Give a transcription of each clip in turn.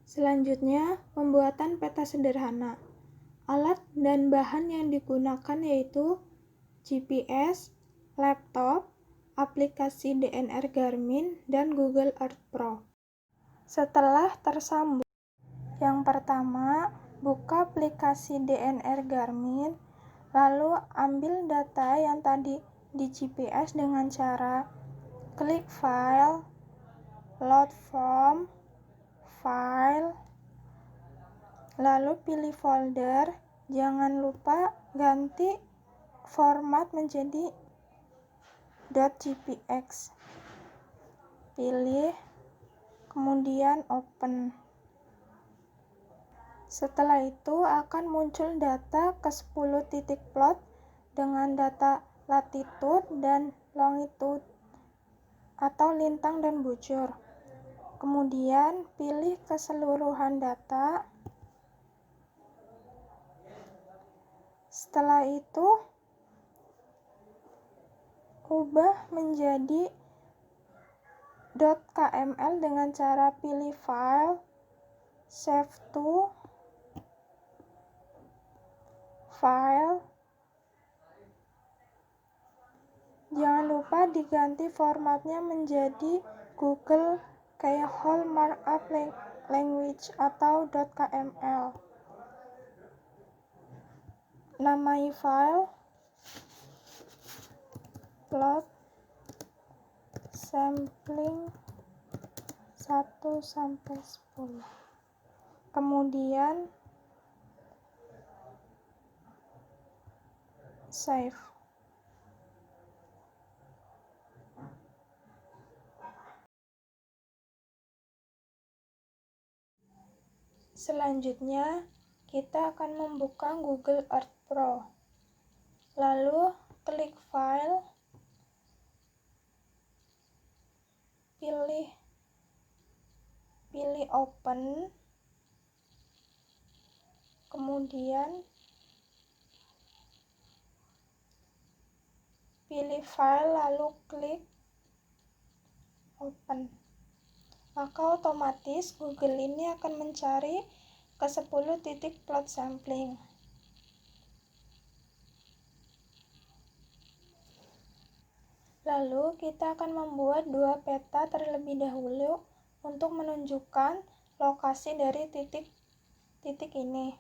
Selanjutnya, pembuatan peta sederhana. Alat dan bahan yang digunakan yaitu GPS, laptop, aplikasi DNR Garmin, dan Google Earth Pro. Setelah tersambung, yang pertama, buka aplikasi DNR Garmin, lalu ambil data yang tadi di GPS dengan cara klik File, Load From, File, lalu pilih folder. Jangan lupa ganti format menjadi .gpx. Pilih, kemudian open. Setelah itu akan muncul data ke 10 titik plot dengan data latitude dan longitude atau lintang dan bujur. Kemudian pilih keseluruhan data. Setelah itu ubah menjadi .kml dengan cara pilih file, save to, file. Jangan lupa diganti formatnya menjadi Google kayak whole markup language atau .kml. Namai file plot sampling 1-10. Kemudian save. Selanjutnya, kita akan membuka Google Earth Pro. Lalu, klik File, pilih Open, kemudian pilih File, lalu klik Open. Maka otomatis Google ini akan mencari ke 10 titik plot sampling. Lalu kita akan membuat 2 peta terlebih dahulu untuk menunjukkan lokasi dari titik ini.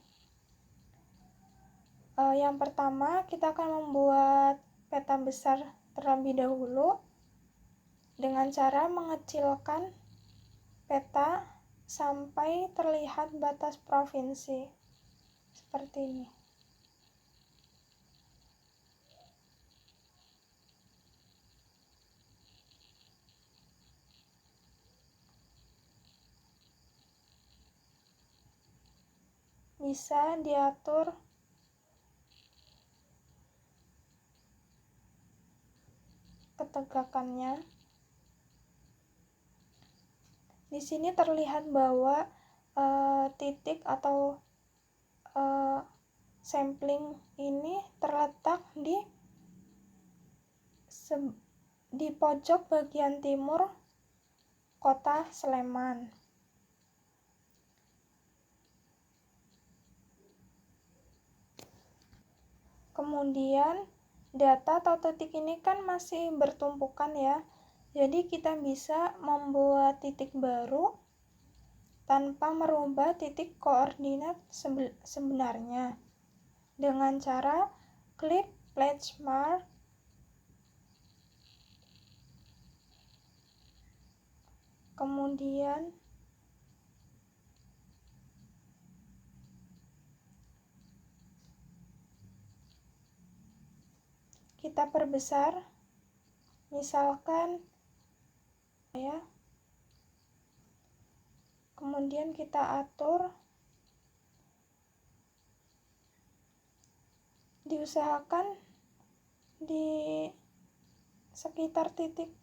Yang pertama, kita akan membuat peta besar terlebih dahulu dengan cara mengecilkan peta sampai terlihat batas provinsi seperti ini. Bisa diatur ketegakannya. Di sini terlihat bahwa titik atau sampling ini terletak di pojok bagian timur kota Sleman. Kemudian data atau titik ini kan masih bertumpukan ya. Jadi kita bisa membuat titik baru tanpa merubah titik koordinat sebenarnya dengan cara klik Place Mark, kemudian kita perbesar, misalkan ya. Kemudian kita atur, diusahakan di sekitar titik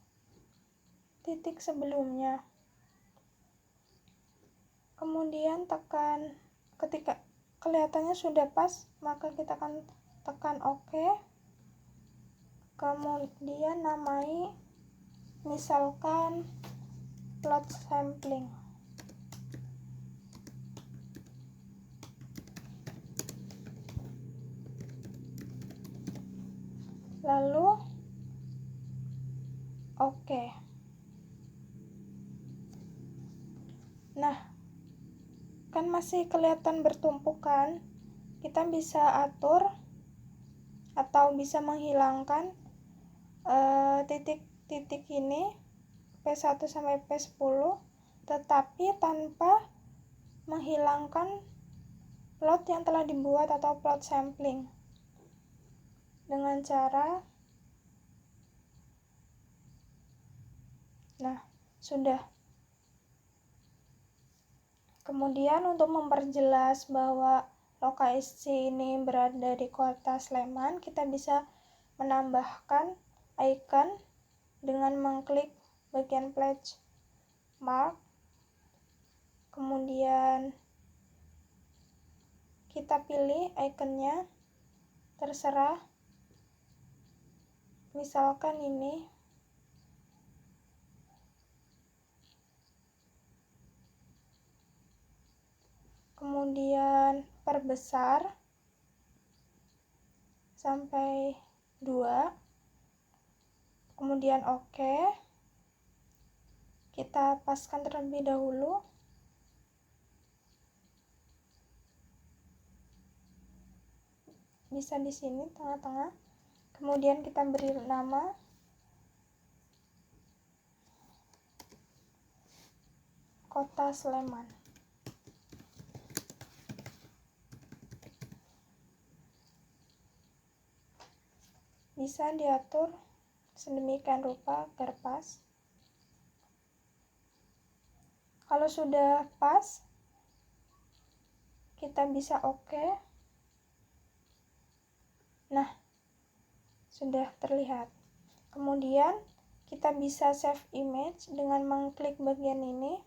sebelumnya. Kemudian tekan, ketika kelihatannya sudah pas, maka kita akan tekan OK. Kemudian namai misalkan plot sampling. lalu oke. Nah, kan masih kelihatan bertumpuk kan? Kita bisa atur atau bisa menghilangkan titik-titik ini P1 sampai P10, tetapi tanpa menghilangkan plot yang telah dibuat atau plot sampling. Dengan cara, nah, sudah. Kemudian untuk memperjelas bahwa lokasi ini berada di kota Sleman, kita bisa menambahkan icon dengan mengklik bagian pledge mark. Kemudian kita pilih ikonnya, terserah. Misalkan ini. Kemudian perbesar sampai 2, kemudian oke. Kita paskan terlebih dahulu. Bisa di sini tengah-tengah. Kemudian kita beri nama Kota Sleman. Bisa diatur sedemikian rupa agar pas. Kalau sudah pas, kita bisa oke. Nah, sudah terlihat. Kemudian kita bisa save image dengan mengklik bagian ini.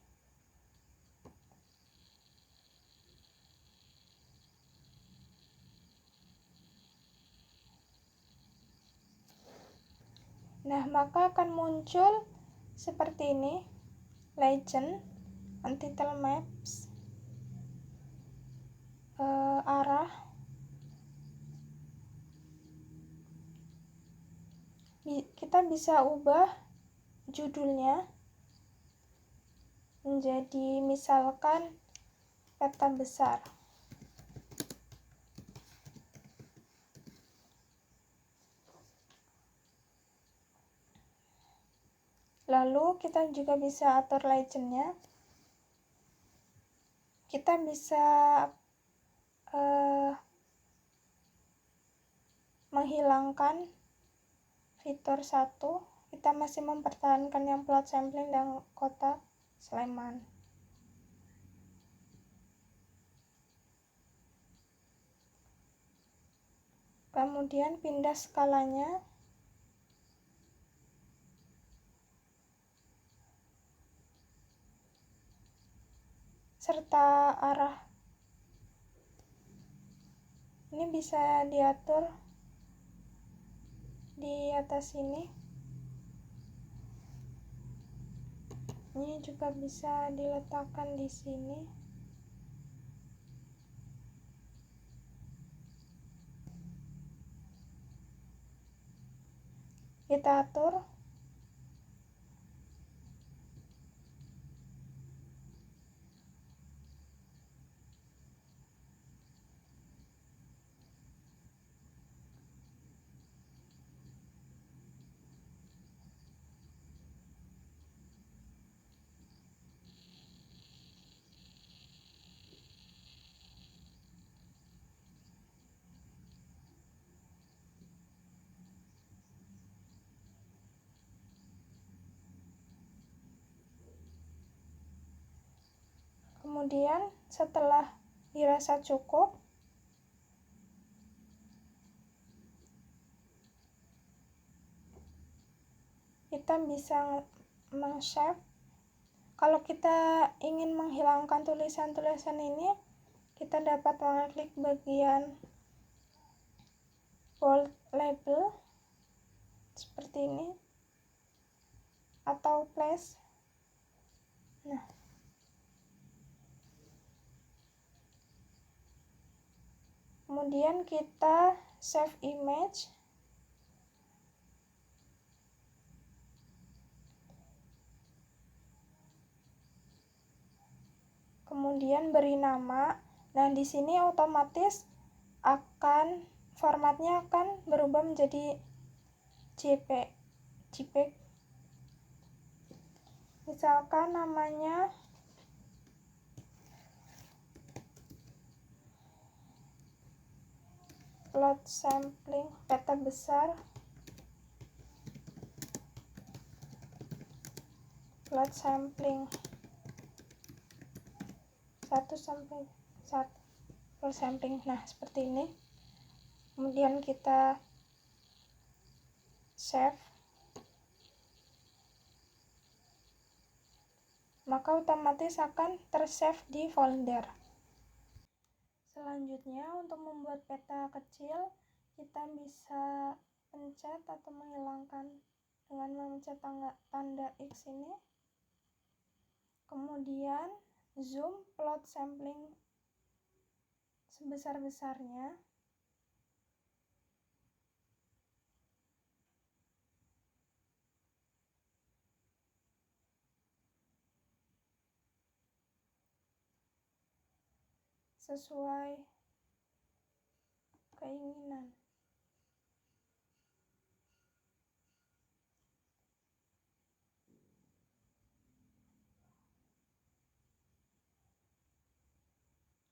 Nah, maka akan muncul seperti ini, legend, untitled maps, arah. Kita bisa ubah judulnya menjadi misalkan peta besar. Lalu kita juga bisa atur legendnya. Kita bisa menghilangkan fitur 1. Kita masih mempertahankan yang plot sampling dan kota Sleman. Kemudian pindah skalanya. Serta arah. Ini bisa diatur di atas ini. Ini juga bisa diletakkan di sini. Kita atur. Kemudian setelah dirasa cukup, kita bisa meng-save. Kalau kita ingin menghilangkan tulisan-tulisan ini, kita dapat mengklik bagian bold label seperti ini atau place. Nah, kemudian kita save image. kemudian beri nama. Nah, di sini otomatis akan formatnya akan berubah menjadi JPEG. Misalkan namanya plot sampling peta besar, plot sampling 1/1 plot sampling. Nah, seperti ini. Kemudian kita save, maka otomatis akan tersave di folder. Selanjutnya, untuk membuat peta kecil, kita bisa pencet atau menghilangkan dengan memencet tanda X ini. Kemudian zoom plot sampling sebesar-besarnya. Sesuai keinginan.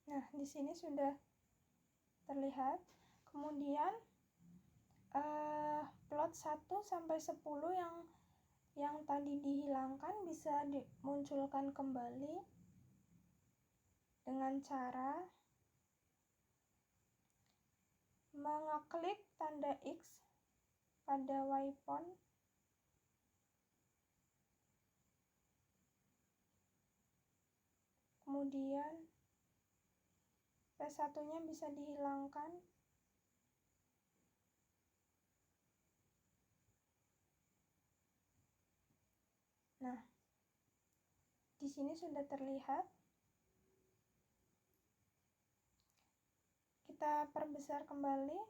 Nah, di sini sudah terlihat. Kemudian plot 1-10 yang tadi dihilangkan bisa dimunculkan kembali dengan cara mengeklik tanda X pada waypoint. Kemudian P1-nya bisa dihilangkan. Nah, di sini sudah terlihat. Kita perbesar kembali.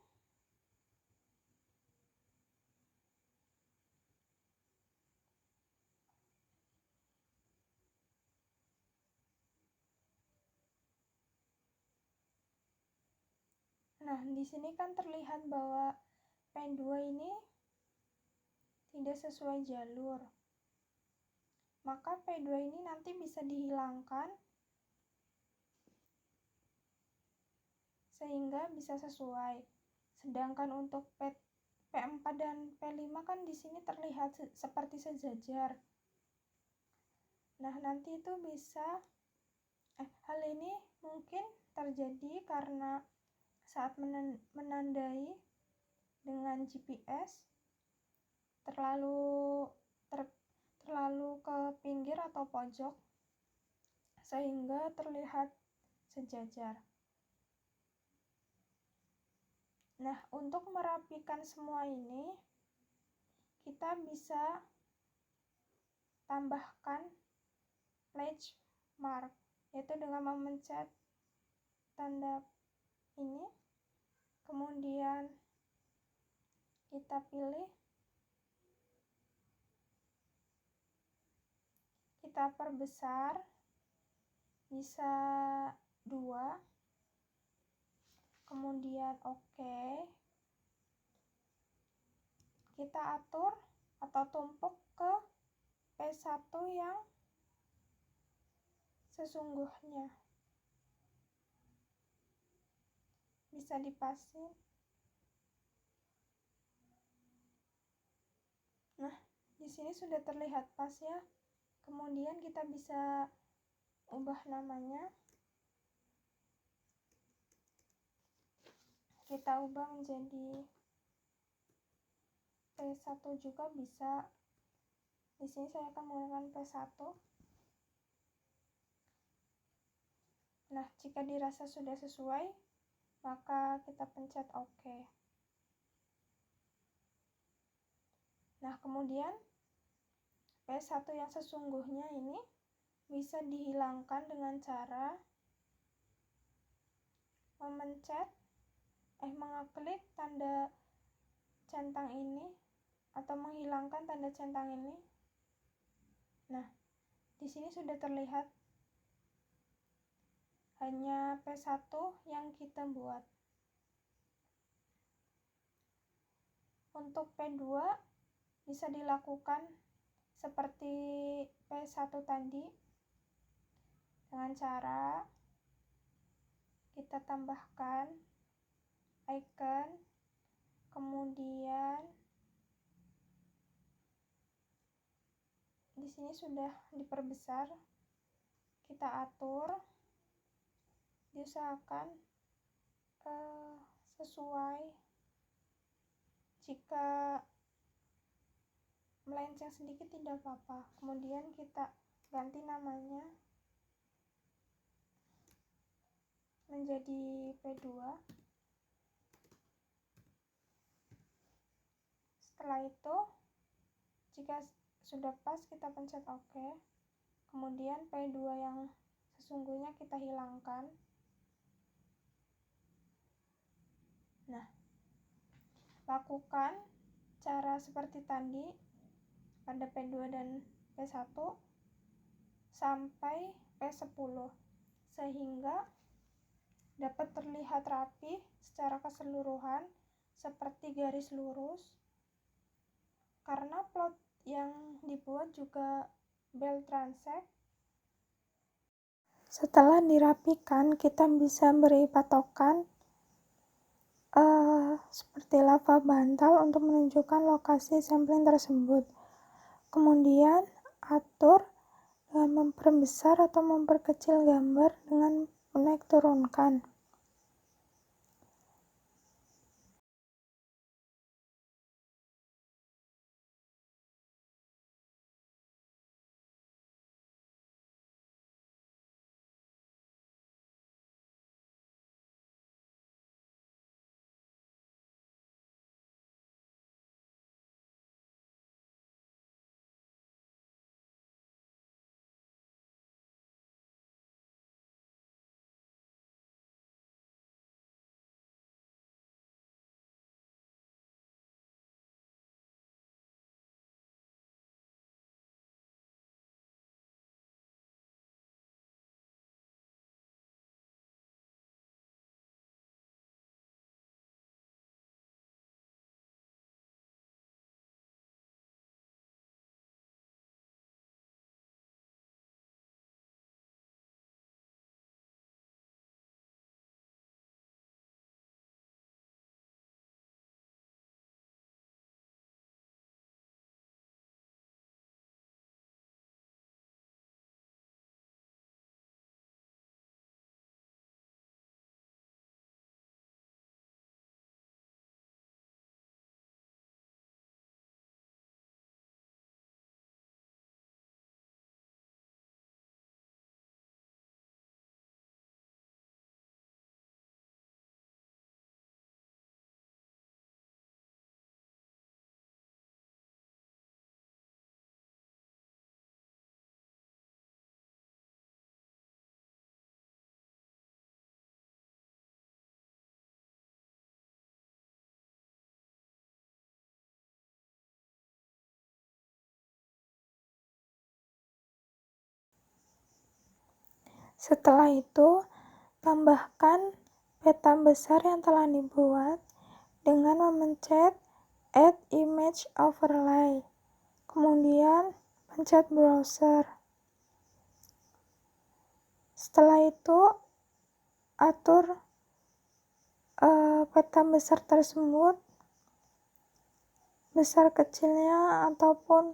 Nah, di sini kan terlihat bahwa P2 ini tidak sesuai jalur. Maka P2 ini nanti bisa dihilangkan sehingga bisa sesuai. Sedangkan untuk P4 dan P5 kan di sini terlihat seperti sejajar. Nah, nanti itu bisa hal ini mungkin terjadi karena saat menandai dengan GPS terlalu ke pinggir atau pojok sehingga terlihat sejajar. Nah, untuk merapikan semua ini kita bisa tambahkan place mark, yaitu dengan memencet tanda ini, kemudian kita pilih, kita perbesar bisa 2, kemudian oke. Kita atur atau tumpuk ke P1 yang sesungguhnya. Bisa dipasin. Nah, di sini sudah terlihat pas ya. Kemudian kita bisa ubah namanya. Kita ubah menjadi P1 juga bisa. Di sini saya akan menggunakan P1. Nah, jika dirasa sudah sesuai, maka kita pencet OK. Nah, kemudian P1 yang sesungguhnya ini bisa dihilangkan dengan cara mengeklik tanda centang ini atau menghilangkan tanda centang ini. Nah, di sini sudah terlihat hanya P1 yang kita buat. Untuk P2 bisa dilakukan seperti P1 tadi dengan cara kita tambahkan icon, kemudian di sini sudah diperbesar, kita atur, diusahakan sesuai. Jika melenceng sedikit tidak apa-apa. Kemudian kita ganti namanya menjadi P2. Setelah itu, jika sudah pas, kita pencet OK. Kemudian P2 yang sesungguhnya kita hilangkan. Nah, lakukan cara seperti tadi pada P2 dan P1 sampai P10 sehingga dapat terlihat rapi secara keseluruhan seperti garis lurus, karena plot yang dibuat juga bell transect. Setelah dirapikan, kita bisa beri patokan seperti lava bantal untuk menunjukkan lokasi sampling tersebut. Kemudian atur dengan memperbesar atau memperkecil gambar dengan menaik turunkan. Setelah itu, tambahkan peta besar yang telah dibuat dengan memencet Add Image Overlay. Kemudian, pencet Browser. Setelah itu, atur peta besar tersebut, besar kecilnya ataupun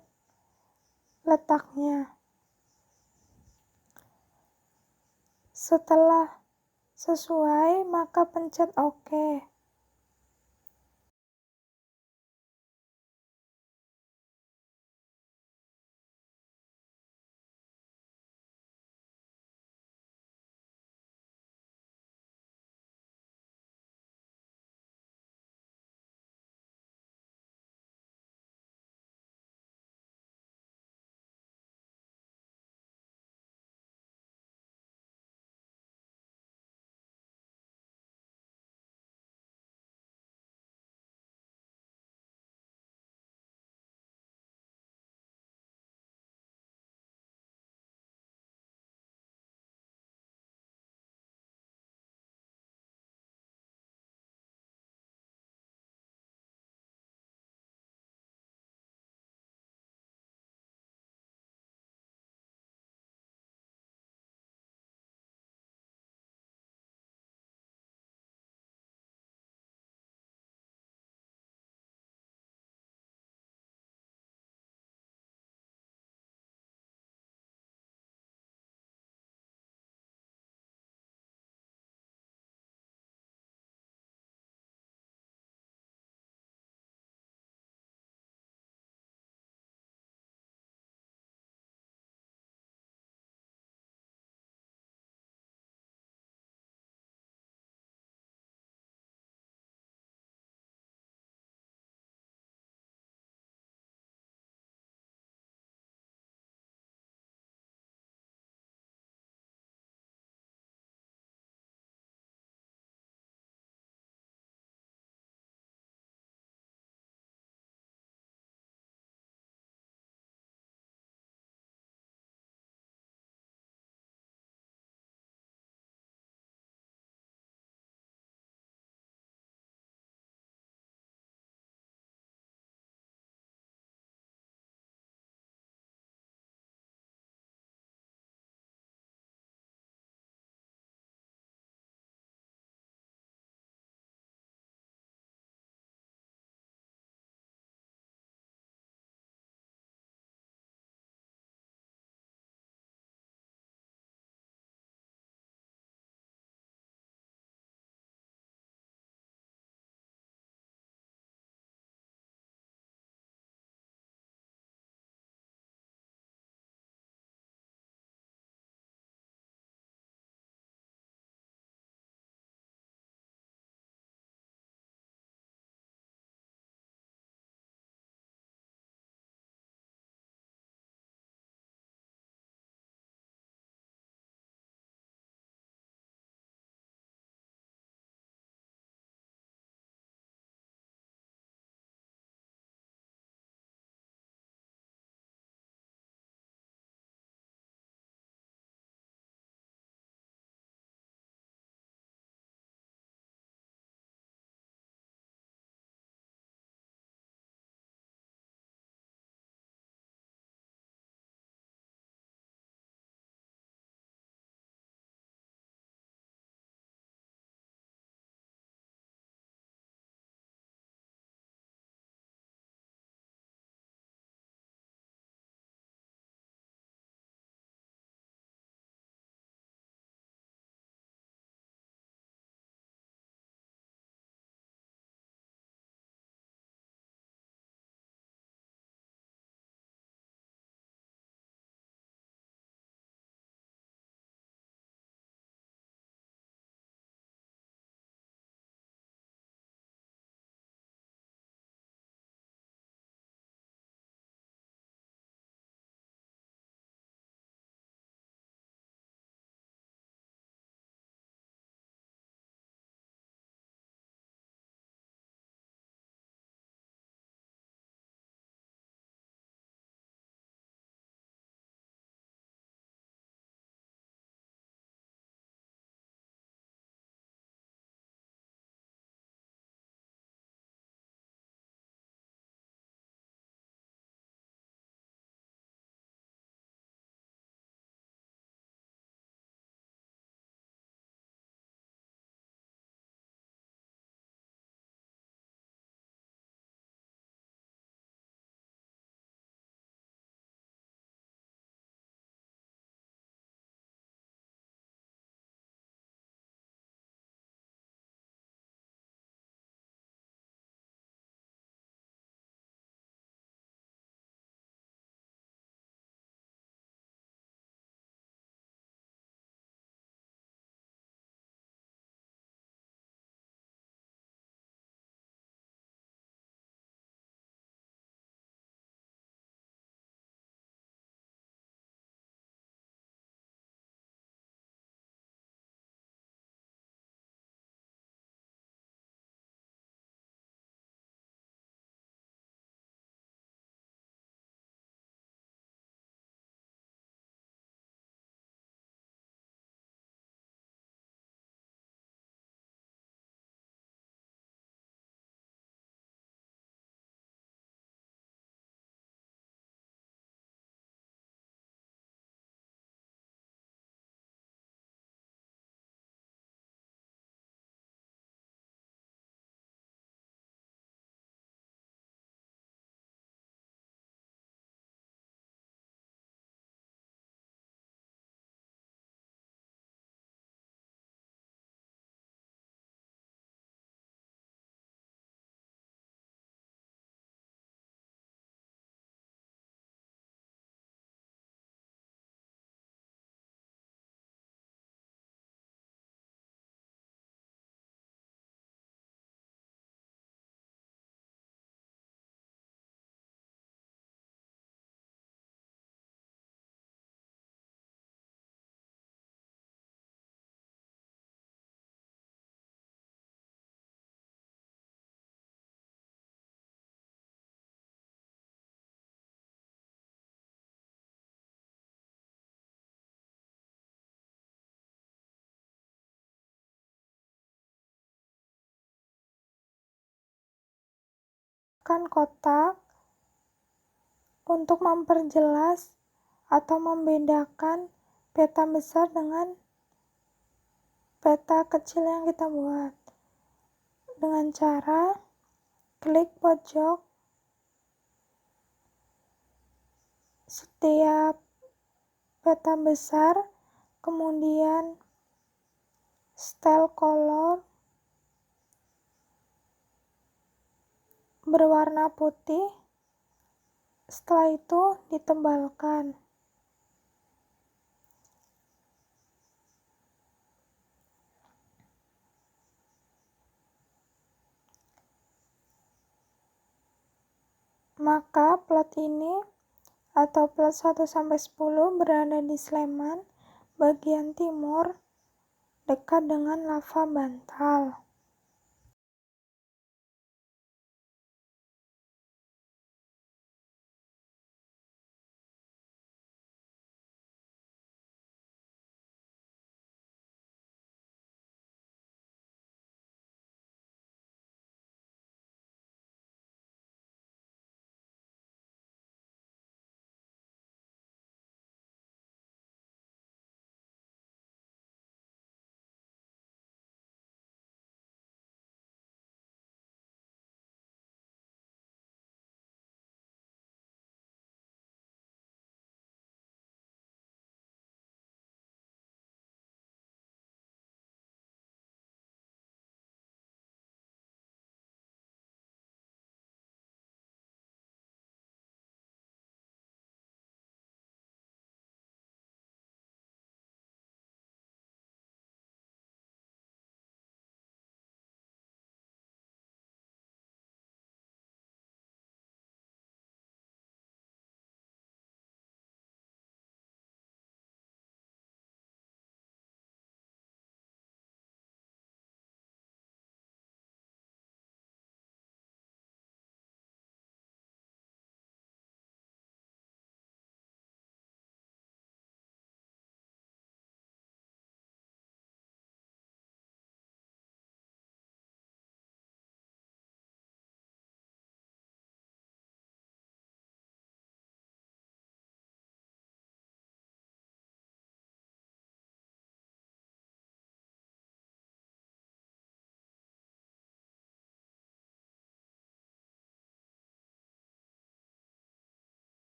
letaknya. Setelah sesuai, maka pencet OK. kotak untuk memperjelas atau membedakan peta besar dengan peta kecil yang kita buat dengan cara klik pojok setiap peta besar, kemudian style color berwarna putih, setelah itu ditebalkan. Maka plot ini atau plot 1-10 berada di Sleman, bagian timur, dekat dengan lava Bantal.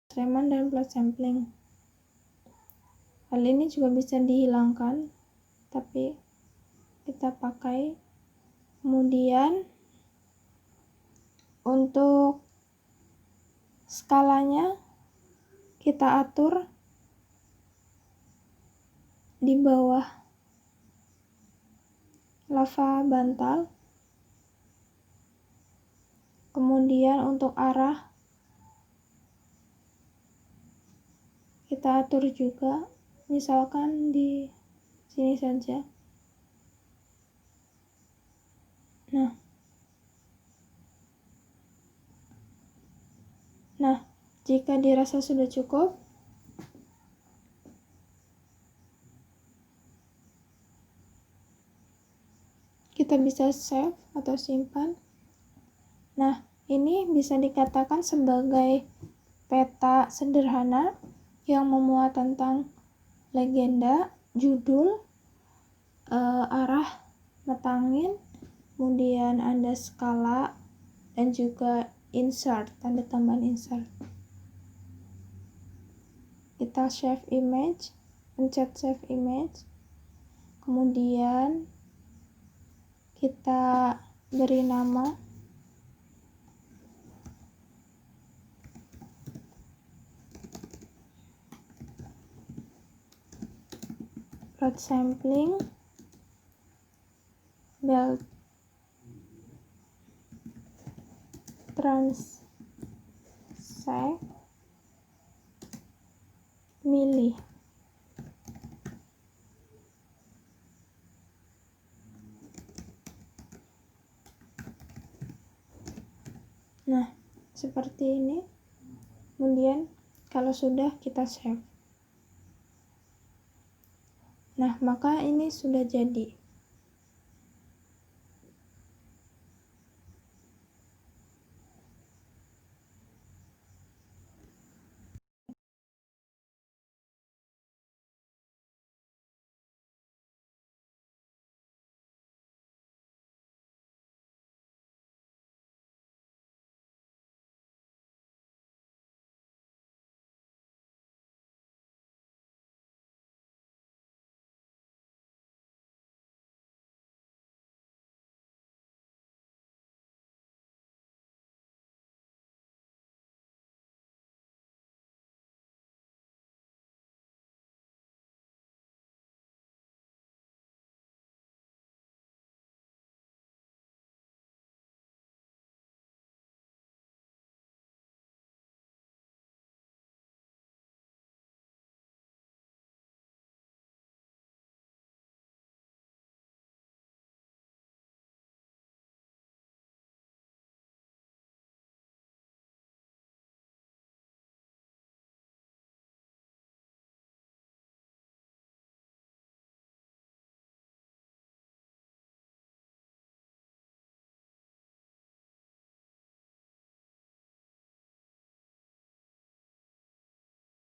Sleman dan plot sampling. Hal ini juga bisa dihilangkan, tapi kita pakai. Kemudian untuk skalanya kita atur di bawah lava Bantal. Kemudian untuk arah kita atur juga, misalkan di sini saja. Nah, jika dirasa sudah cukup, kita bisa save atau simpan. Nah, ini bisa dikatakan sebagai peta sederhana yang memuat tentang legenda, judul, arah metangin, kemudian ada skala, dan juga insert, tanda tambahan insert. Kita save image, pencet save image, kemudian kita beri nama plot sampling belt transect milih. Nah, seperti ini. Kemudian kalau sudah, kita save. Nah, maka ini sudah jadi.